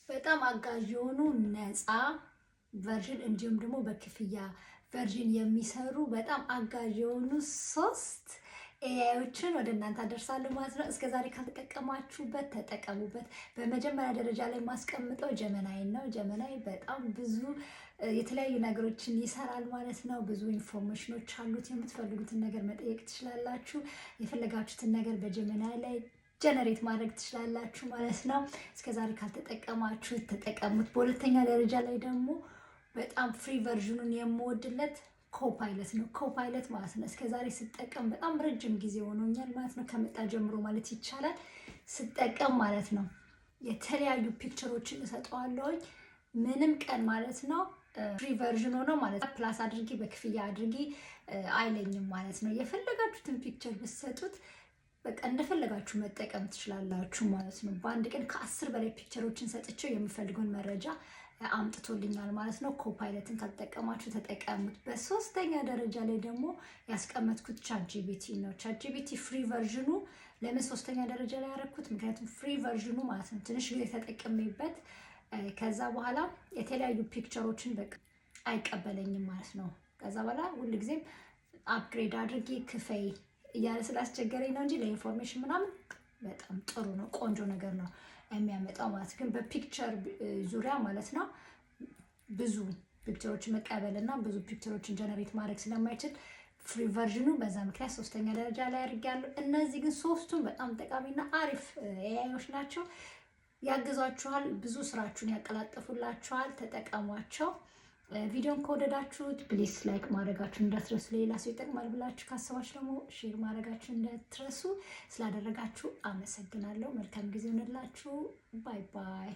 በጣም አጋዥ የሆኑ ነፃ ቨርዥን እንዲሁም ደግሞ በክፍያ ቨርዥን የሚሰሩ በጣም አጋዥ የሆኑ 3 ኤአይዎችን ወደ እናንተ አደርሳለሁ ማለት ነው። እስከዛሬ ካልተጠቀማችሁበት ተጠቀሙበት። በመጀመሪያ ደረጃ ላይ ማስቀምጠው ጀመናይ ነው። ጀመናይ በጣም ብዙ የተለያዩ ነገሮችን ይሰራል ማለት ነው። ብዙ ኢንፎርሜሽኖች አሉት። የምትፈልጉትን ነገር መጠየቅ ትችላላችሁ። የፈለጋችሁትን ነገር በጀመናይ ላይ ጀነሬት ማድረግ ትችላላችሁ ማለት ነው። እስከዛሬ ካልተጠቀማችሁ ተጠቀሙት። በሁለተኛ ደረጃ ላይ ደግሞ በጣም ፍሪ ቨርዥኑን የምወድለት ኮፓይለት ነው። ኮፓይለት ማለት ነው እስከዛሬ ስጠቀም በጣም ረጅም ጊዜ ሆኖኛል ማለት ነው። ከመጣ ጀምሮ ማለት ይቻላል ስጠቀም ማለት ነው። የተለያዩ ፒክቸሮችን እሰጠዋለሁኝ ምንም ቀን ማለት ነው። ፍሪ ቨርዥን ሆኖ ማለት ፕላስ አድርጊ በክፍያ አድርጊ አይለኝም ማለት ነው። የፈለጋችሁትን ፒክቸር ብትሰጡት በቃ እንደፈለጋችሁ መጠቀም ትችላላችሁ ማለት ነው። በአንድ ቀን ከ10 በላይ ፒክቸሮችን ሰጥቼው የምፈልገውን መረጃ አምጥቶልኛል ማለት ነው። ኮፓይለትን ካልተጠቀማችሁ ተጠቀሙት። በሶስተኛ ደረጃ ላይ ደግሞ ያስቀመጥኩት ቻትጂቢቲ ነው። ቻትጂቢቲ ፍሪ ቨርዥኑ ለምን ሶስተኛ ደረጃ ላይ ያደረኩት? ምክንያቱም ፍሪ ቨርዥኑ ማለት ነው ትንሽ ጊዜ ተጠቅሜበት ከዛ በኋላ የተለያዩ ፒክቸሮችን በቃ አይቀበለኝም ማለት ነው። ከዛ በኋላ ሁልጊዜም አፕግሬድ አድርጌ ክፈይ እያለ ስላስቸገረኝ ነው እንጂ ለኢንፎርሜሽን ምናምን በጣም ጥሩ ነው፣ ቆንጆ ነገር ነው የሚያመጣው ማለት ግን በፒክቸር ዙሪያ ማለት ነው ብዙ ፒክቸሮችን መቀበል እና ብዙ ፒክቸሮችን ጀነሬት ማድረግ ስለማይችል ፍሪ ቨርዥኑ በዛ ምክንያት ሶስተኛ ደረጃ ላይ አድርጌያለሁ። እነዚህ ግን ሶስቱም በጣም ጠቃሚና አሪፍ ኤአይዎች ናቸው። ያግዟችኋል፣ ብዙ ስራችሁን ያቀላጥፉላችኋል። ተጠቀሟቸው። ቪዲዮን ከወደዳችሁት ፕሊስ ላይክ ማድረጋችሁ እንዳትረሱ። ሌላ ሰው ይጠቅማል ብላችሁ ካሰባችሁ ደግሞ ሼር ማድረጋችሁ እንዳትረሱ። ስላደረጋችሁ አመሰግናለሁ። መልካም ጊዜ ሆነላችሁ። ባይ ባይ።